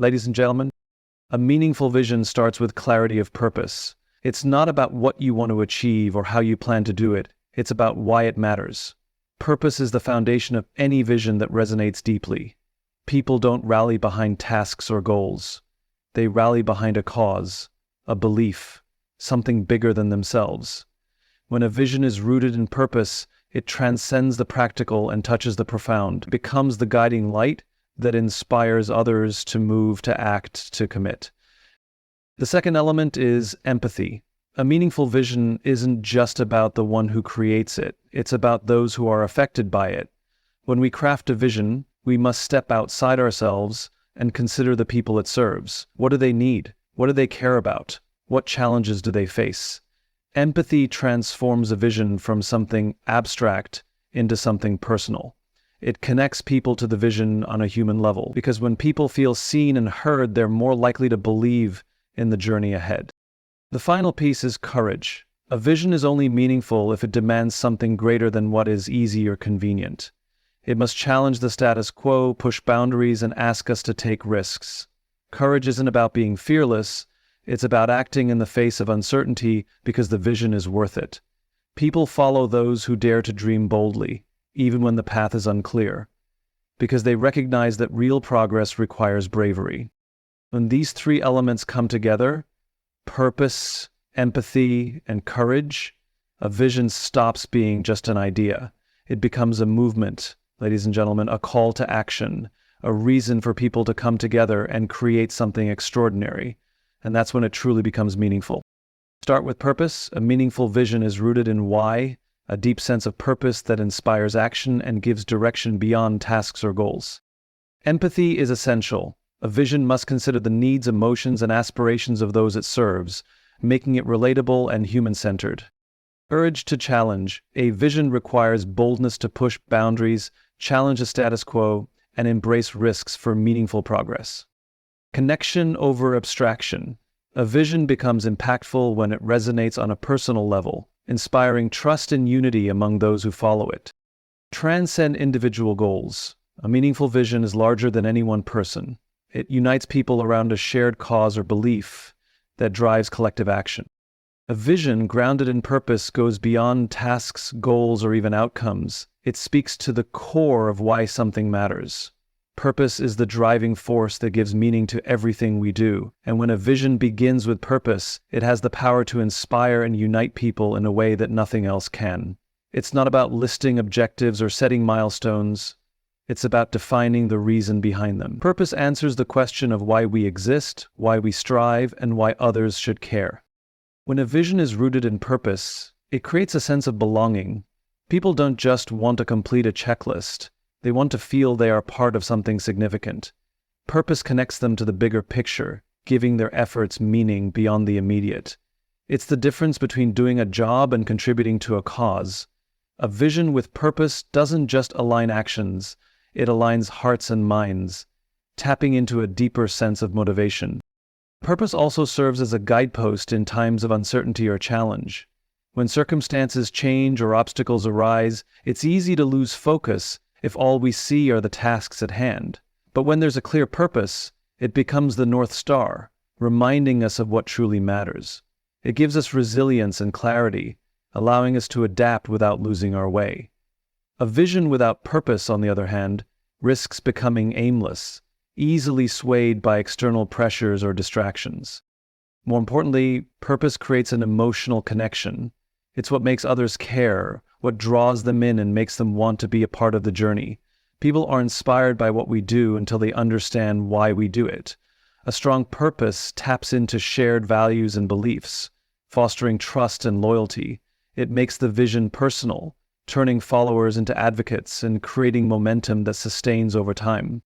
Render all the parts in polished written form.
Ladies and gentlemen, a meaningful vision starts with clarity of purpose. It's not about what you want to achieve or how you plan to do it. It's about why it matters. Purpose is the foundation of any vision that resonates deeply. People don't rally behind tasks or goals. They rally behind a cause, a belief, something bigger than themselves. When a vision is rooted in purpose, it transcends the practical and touches the profound, becomes the guiding light that inspires others to move, to act, to commit. The second element is empathy. A meaningful vision isn't just about the one who creates it. It's about those who are affected by it. When we craft a vision, we must step outside ourselves and consider the people it serves. What do they need? What do they care about? What challenges do they face? Empathy transforms a vision from something abstract into something personal. It connects people to the vision on a human level, because when people feel seen and heard, they're more likely to believe in the journey ahead. The final piece is courage. A vision is only meaningful if it demands something greater than what is easy or convenient. It must challenge the status quo, push boundaries, and ask us to take risks. Courage isn't about being fearless. It's about acting in the face of uncertainty because the vision is worth it. People follow those who dare to dream boldly, even when the path is unclear, because they recognize that real progress requires bravery. When these three elements come together, purpose, empathy, and courage, a vision stops being just an idea. It becomes a movement, ladies and gentlemen, a call to action, a reason for people to come together and create something extraordinary. And that's when it truly becomes meaningful. Start with purpose. A meaningful vision is rooted in why, a deep sense of purpose that inspires action and gives direction beyond tasks or goals. Empathy is essential. A vision must consider the needs, emotions, and aspirations of those it serves, making it relatable and human-centered. Courage to challenge. A vision requires boldness to push boundaries, challenge the status quo, and embrace risks for meaningful progress. Connection over abstraction. A vision becomes impactful when it resonates on a personal level, inspiring trust and unity among those who follow it. Transcend individual goals. A meaningful vision is larger than any one person. It unites people around a shared cause or belief that drives collective action. A vision grounded in purpose goes beyond tasks, goals, or even outcomes. It speaks to the core of why something matters. Purpose is the driving force that gives meaning to everything we do. And when a vision begins with purpose, it has the power to inspire and unite people in a way that nothing else can. It's not about listing objectives or setting milestones. It's about defining the reason behind them. Purpose answers the question of why we exist, why we strive, and why others should care. When a vision is rooted in purpose, it creates a sense of belonging. People don't just want to complete a checklist. They want to feel they are part of something significant. Purpose connects them to the bigger picture, giving their efforts meaning beyond the immediate. It's the difference between doing a job and contributing to a cause. A vision with purpose doesn't just align actions, it aligns hearts and minds, tapping into a deeper sense of motivation. Purpose also serves as a guidepost in times of uncertainty or challenge. When circumstances change or obstacles arise, it's easy to lose focus if all we see are the tasks at hand. But when there's a clear purpose, it becomes the North Star, reminding us of what truly matters. It gives us resilience and clarity, allowing us to adapt without losing our way. A vision without purpose, on the other hand, risks becoming aimless, easily swayed by external pressures or distractions. More importantly, purpose creates an emotional connection. It's what makes others care, what draws them in and makes them want to be a part of the journey. People are inspired by what we do until they understand why we do it. A strong purpose taps into shared values and beliefs, fostering trust and loyalty. It makes the vision personal, turning followers into advocates and creating momentum that sustains over time.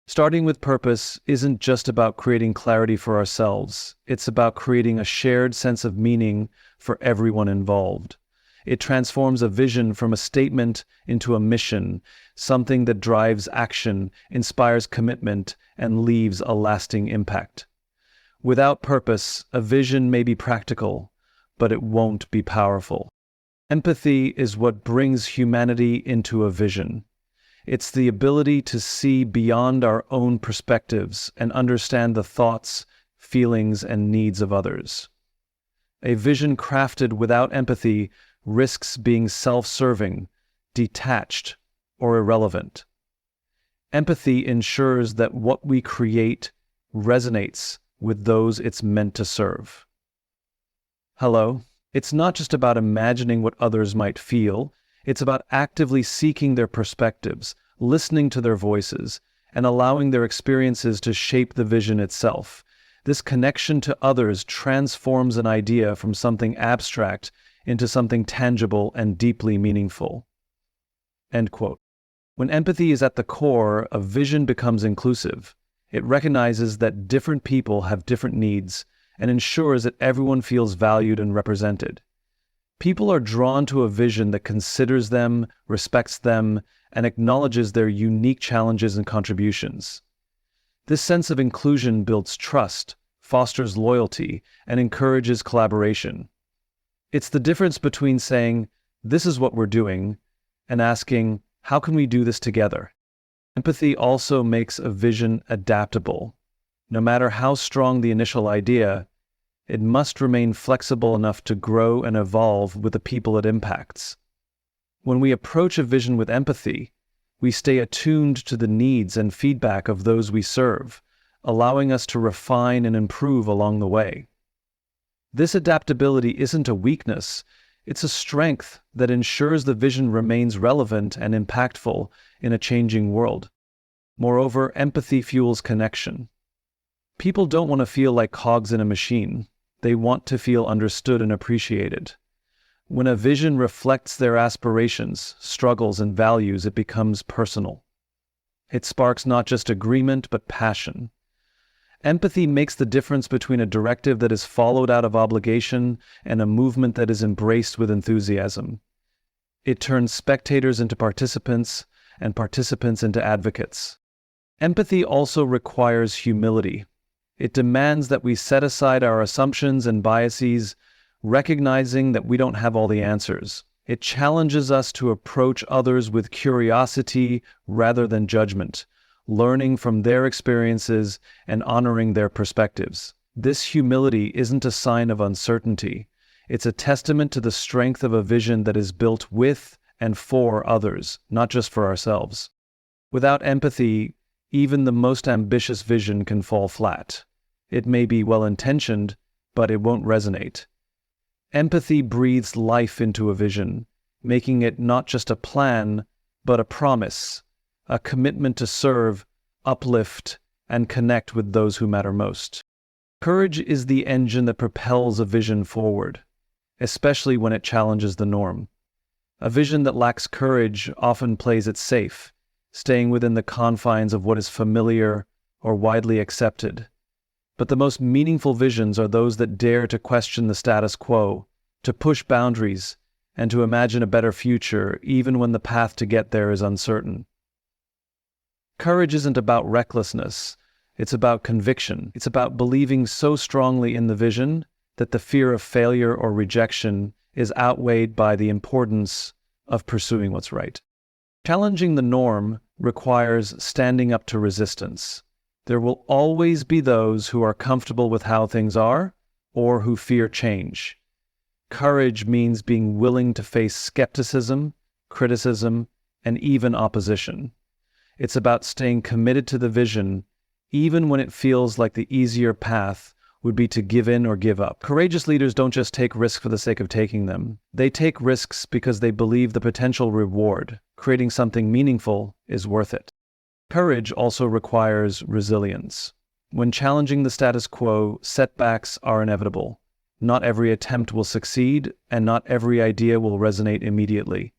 Starting with purpose isn't just about creating clarity for ourselves. It's about creating a shared sense of meaning for everyone involved. It transforms a vision from a statement into a mission, something that drives action, inspires commitment, and leaves a lasting impact. Without purpose, a vision may be practical, but it won't be powerful. Empathy is what brings humanity into a vision. It's the ability to see beyond our own perspectives and understand the thoughts, feelings, and needs of others. A vision crafted without empathy risks being self-serving, detached, or irrelevant. Empathy ensures that what we create resonates with those it's meant to serve. Hello, it's not just about imagining what others might feel, it's about actively seeking their perspectives, listening to their voices, and allowing their experiences to shape the vision itself. This connection to others transforms an idea from something abstract into something tangible and deeply meaningful. End quote. When empathy is at the core, a vision becomes inclusive. It recognizes that different people have different needs and ensures that everyone feels valued and represented. People are drawn to a vision that considers them, respects them, and acknowledges their unique challenges and contributions. This sense of inclusion builds trust, fosters loyalty, and encourages collaboration. It's the difference between saying, "This is what we're doing," and asking, "How can we do this together?" Empathy also makes a vision adaptable. No matter how strong the initial idea, it must remain flexible enough to grow and evolve with the people it impacts. When we approach a vision with empathy, we stay attuned to the needs and feedback of those we serve, allowing us to refine and improve along the way. This adaptability isn't a weakness, it's a strength that ensures the vision remains relevant and impactful in a changing world. Moreover, empathy fuels connection. People don't want to feel like cogs in a machine. They want to feel understood and appreciated. When a vision reflects their aspirations, struggles, and values, it becomes personal. It sparks not just agreement, but passion. Empathy makes the difference between a directive that is followed out of obligation and a movement that is embraced with enthusiasm. It turns spectators into participants and participants into advocates. Empathy also requires humility. It demands that we set aside our assumptions and biases, recognizing that we don't have all the answers. It challenges us to approach others with curiosity rather than judgment, learning from their experiences and honoring their perspectives. This humility isn't a sign of uncertainty. It's a testament to the strength of a vision that is built with and for others, not just for ourselves. Without empathy, even the most ambitious vision can fall flat. It may be well-intentioned, but it won't resonate. Empathy breathes life into a vision, making it not just a plan, but a promise, a commitment to serve, uplift, and connect with those who matter most. Courage is the engine that propels a vision forward, especially when it challenges the norm. A vision that lacks courage often plays it safe, staying within the confines of what is familiar or widely accepted. But the most meaningful visions are those that dare to question the status quo, to push boundaries, and to imagine a better future even when the path to get there is uncertain. Courage isn't about recklessness, it's about conviction. It's about believing so strongly in the vision that the fear of failure or rejection is outweighed by the importance of pursuing what's right. Challenging the norm requires standing up to resistance. There will always be those who are comfortable with how things are or who fear change. Courage means being willing to face skepticism, criticism, and even opposition. It's about staying committed to the vision, even when it feels like the easier path would be to give in or give up. Courageous leaders don't just take risks for the sake of taking them. They take risks because they believe the potential reward, creating something meaningful, is worth it. Courage also requires resilience. When challenging the status quo, setbacks are inevitable. Not every attempt will succeed, and not every idea will resonate immediately.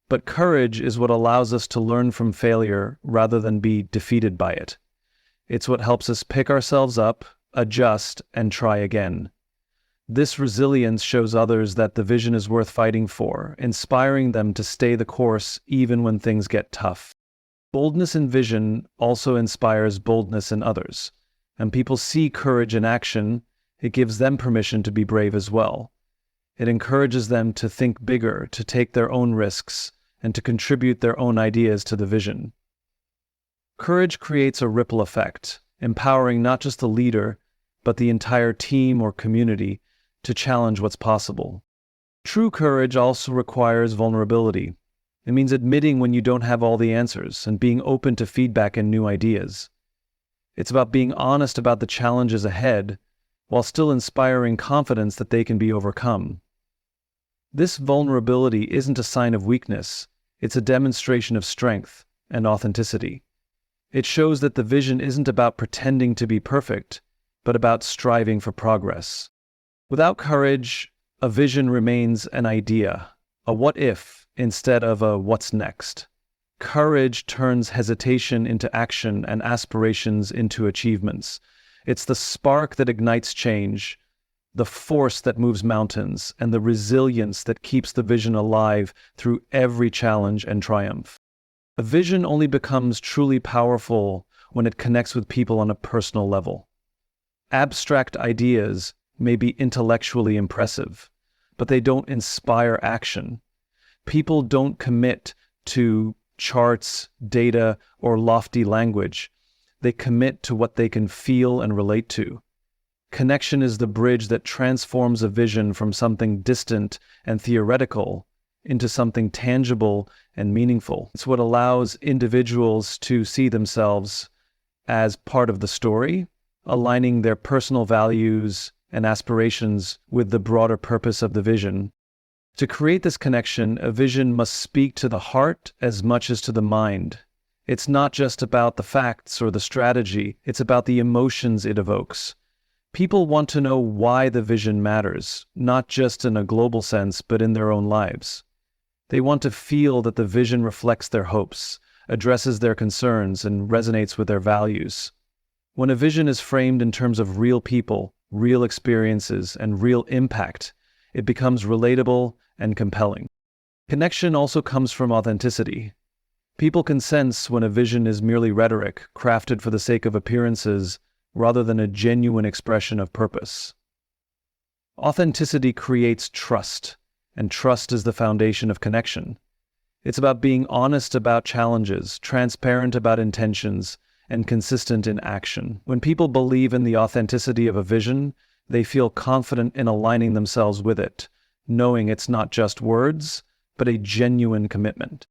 But courage is what allows us to learn from failure rather than be defeated by it. It's what helps us pick ourselves up, adjust, and try again. This resilience shows others that the vision is worth fighting for, inspiring them to stay the course even when things get tough. Boldness in vision also inspires boldness in others. And people see courage in action, it gives them permission to be brave as well. It encourages them to think bigger, to take their own risks, and to contribute their own ideas to the vision. Courage creates a ripple effect, empowering not just the leader, but the entire team or community to challenge what's possible. True courage also requires vulnerability. It means admitting when you don't have all the answers and being open to feedback and new ideas. It's about being honest about the challenges ahead while still inspiring confidence that they can be overcome. This vulnerability isn't a sign of weakness, it's a demonstration of strength and authenticity. It shows that the vision isn't about pretending to be perfect, but about striving for progress. Without courage, a vision remains an idea, a what if, instead of a what's next. Courage turns hesitation into action and aspirations into achievements. It's the spark that ignites change, the force that moves mountains, and the resilience that keeps the vision alive through every challenge and triumph. A vision only becomes truly powerful when it connects with people on a personal level. Abstract ideas may be intellectually impressive, but they don't inspire action. People don't commit to charts, data, or lofty language. They commit to what they can feel and relate to. Connection is the bridge that transforms a vision from something distant and theoretical into something tangible and meaningful. It's what allows individuals to see themselves as part of the story, aligning their personal values and aspirations with the broader purpose of the vision. To create this connection, a vision must speak to the heart as much as to the mind. It's not just about the facts or the strategy, it's about the emotions it evokes. People want to know why the vision matters, not just in a global sense, but in their own lives. They want to feel that the vision reflects their hopes, addresses their concerns, and resonates with their values. When a vision is framed in terms of real people, real experiences, and real impact, it becomes relatable and compelling. Connection also comes from authenticity. People can sense when a vision is merely rhetoric, crafted for the sake of appearances, rather than a genuine expression of purpose. Authenticity creates trust, and trust is the foundation of connection. It's about being honest about challenges, transparent about intentions, and consistent in action. When people believe in the authenticity of a vision, they feel confident in aligning themselves with it, knowing it's not just words, but a genuine commitment.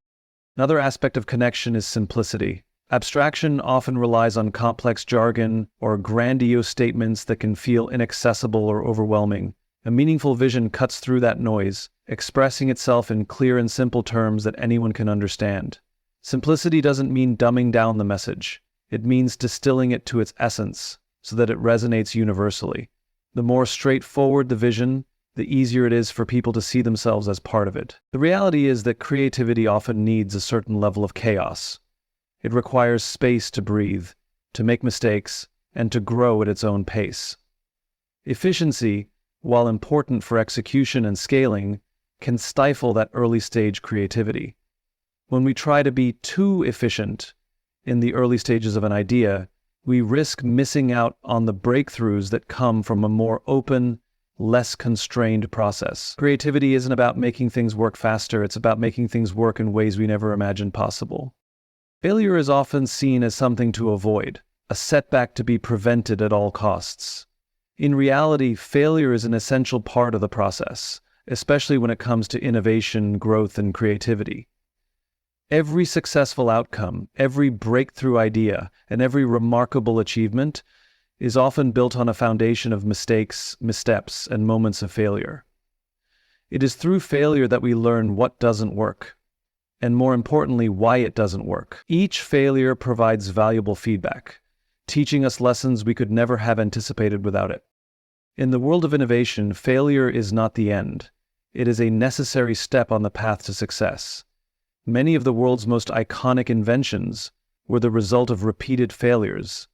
Another aspect of connection is simplicity. Abstraction often relies on complex jargon or grandiose statements that can feel inaccessible or overwhelming. A meaningful vision cuts through that noise, expressing itself in clear and simple terms that anyone can understand. Simplicity doesn't mean dumbing down the message. It means distilling it to its essence so that it resonates universally. The more straightforward the vision, the easier it is for people to see themselves as part of it. The reality is that creativity often needs a certain level of chaos. It requires space to breathe, to make mistakes, and to grow at its own pace. Efficiency, while important for execution and scaling, can stifle that early-stage creativity. When we try to be too efficient in the early stages of an idea, we risk missing out on the breakthroughs that come from a more open, less constrained process. Creativity isn't about making things work faster, it's about making things work in ways we never imagined possible. Failure is often seen as something to avoid, a setback to be prevented at all costs. In reality, failure is an essential part of the process, especially when it comes to innovation, growth, and creativity. Every successful outcome, every breakthrough idea, and every remarkable achievement is often built on a foundation of mistakes, missteps, and moments of failure. It is through failure that we learn what doesn't work, and more importantly, why it doesn't work. Each failure provides valuable feedback, teaching us lessons we could never have anticipated without it. In the world of innovation, failure is not the end. It is a necessary step on the path to success. Many of the world's most iconic inventions were the result of repeated failures.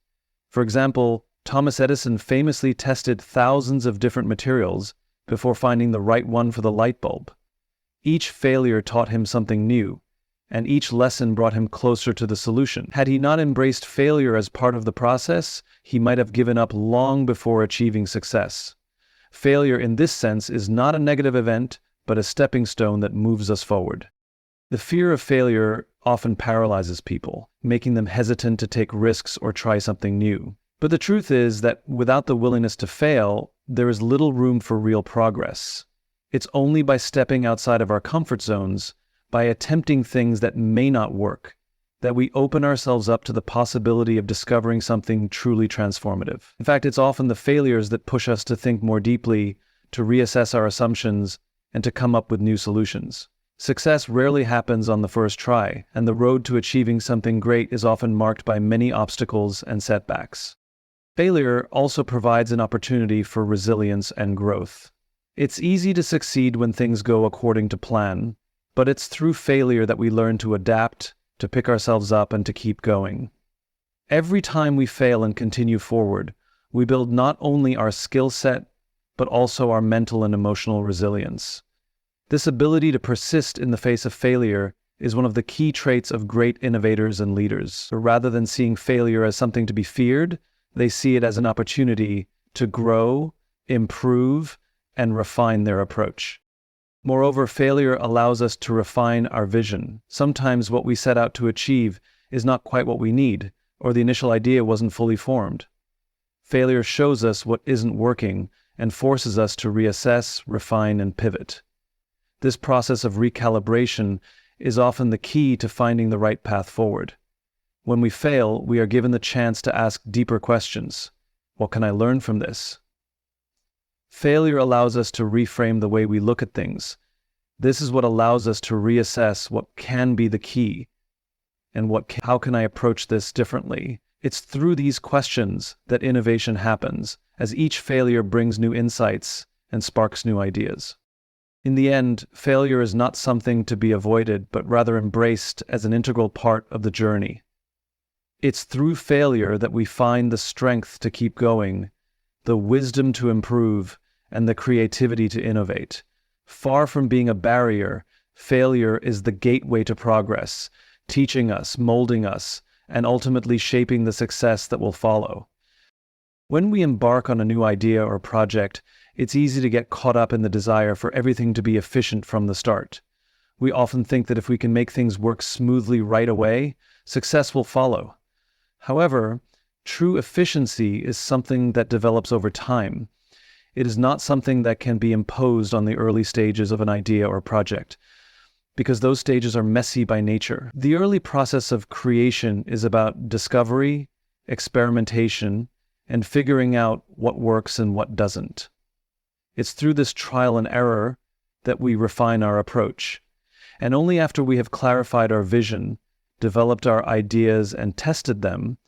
For example, Thomas Edison famously tested thousands of different materials before finding the right one for the light bulb. Each failure taught him something new, and each lesson brought him closer to the solution. Had he not embraced failure as part of the process, he might have given up long before achieving success. Failure in this sense is not a negative event, but a stepping stone that moves us forward. The fear of failure often paralyzes people, making them hesitant to take risks or try something new. But the truth is that without the willingness to fail, there is little room for real progress. It's only by stepping outside of our comfort zones, by attempting things that may not work, that we open ourselves up to the possibility of discovering something truly transformative. In fact, it's often the failures that push us to think more deeply, to reassess our assumptions, and to come up with new solutions. Success rarely happens on the first try, and the road to achieving something great is often marked by many obstacles and setbacks. Failure also provides an opportunity for resilience and growth. It's easy to succeed when things go according to plan, but it's through failure that we learn to adapt, to pick ourselves up, and to keep going. Every time we fail and continue forward, we build not only our skill set, but also our mental and emotional resilience. This ability to persist in the face of failure is one of the key traits of great innovators and leaders. So rather than seeing failure as something to be feared, they see it as an opportunity to grow, improve, and refine their approach. Moreover, failure allows us to refine our vision. Sometimes what we set out to achieve is not quite what we need, or the initial idea wasn't fully formed. Failure shows us what isn't working and forces us to reassess, refine, and pivot. This process of recalibration is often the key to finding the right path forward. When we fail, we are given the chance to ask deeper questions. What can I learn from this? Failure allows us to reframe the way we look at things. This is what allows us to reassess what can be the key and how can I approach this differently. It's through these questions that innovation happens, as each failure brings new insights and sparks new ideas. In the end, failure is not something to be avoided, but rather embraced as an integral part of the journey. It's through failure that we find the strength to keep going, the wisdom to improve, and the creativity to innovate. Far from being a barrier, failure is the gateway to progress, teaching us, molding us, and ultimately shaping the success that will follow. When we embark on a new idea or project, it's easy to get caught up in the desire for everything to be efficient from the start. We often think that if we can make things work smoothly right away, success will follow. However, true efficiency is something that develops over time. It is not something that can be imposed on the early stages of an idea or project, because those stages are messy by nature. The early process of creation is about discovery, experimentation, and figuring out what works and what doesn't. It's through this trial and error that we refine our approach. And only after we have clarified our vision, developed our ideas, and tested them,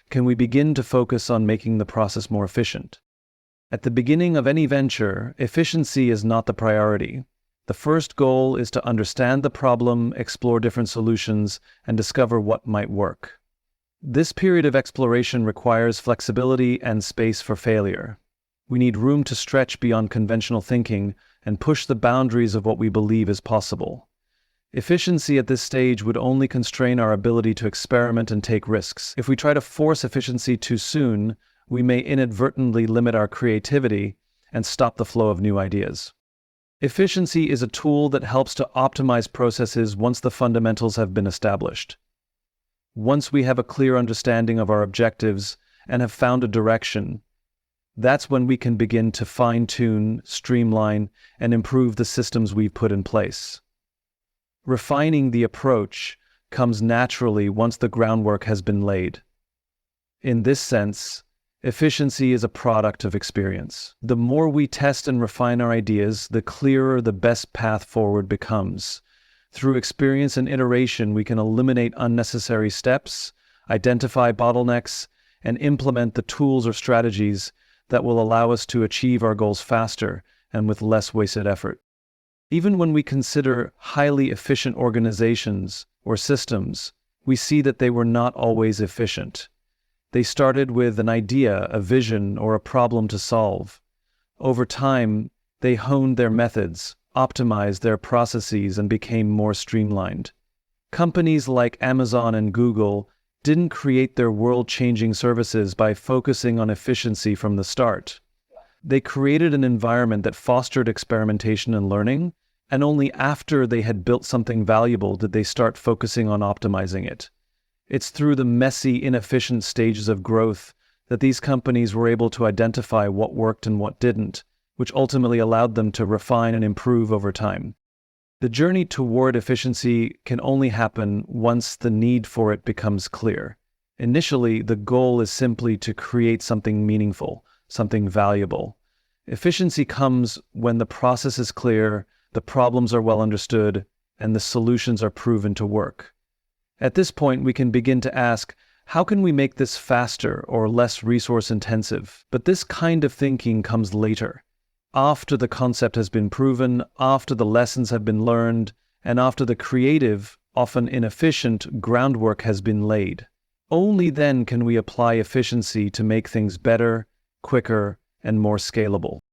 can we begin to focus on making the process more efficient. At the beginning of any venture, efficiency is not the priority. The first goal is to understand the problem, explore different solutions, and discover what might work. This period of exploration requires flexibility and space for failure. We need room to stretch beyond conventional thinking and push the boundaries of what we believe is possible. Efficiency at this stage would only constrain our ability to experiment and take risks. If we try to force efficiency too soon, we may inadvertently limit our creativity and stop the flow of new ideas. Efficiency is a tool that helps to optimize processes once the fundamentals have been established. Once we have a clear understanding of our objectives and have found a direction, that's when we can begin to fine-tune, streamline, and improve the systems we've put in place. Refining the approach comes naturally once the groundwork has been laid. In this sense, efficiency is a product of experience. The more we test and refine our ideas, the clearer the best path forward becomes. Through experience and iteration, we can eliminate unnecessary steps, identify bottlenecks, and implement the tools or strategies that will allow us to achieve our goals faster and with less wasted effort. Even when we consider highly efficient organizations or systems, we see that they were not always efficient. They started with an idea, a vision, or a problem to solve. Over time, they honed their methods, optimized their processes, and became more streamlined. Companies like Amazon and Google didn't create their world-changing services by focusing on efficiency from the start. They created an environment that fostered experimentation and learning, And only after they had built something valuable did they start focusing on optimizing it. It's through the messy, inefficient stages of growth that these companies were able to identify what worked and what didn't, which ultimately allowed them to refine and improve over time. The journey toward efficiency can only happen once the need for it becomes clear. Initially, the goal is simply to create something meaningful, something valuable. Efficiency comes when the process is clear, the problems are well understood, and the solutions are proven to work. At this point, we can begin to ask, how can we make this faster or less resource intensive? But this kind of thinking comes later, after the concept has been proven, after the lessons have been learned, and after the creative, often inefficient, groundwork has been laid. Only then can we apply efficiency to make things better, quicker, and more scalable.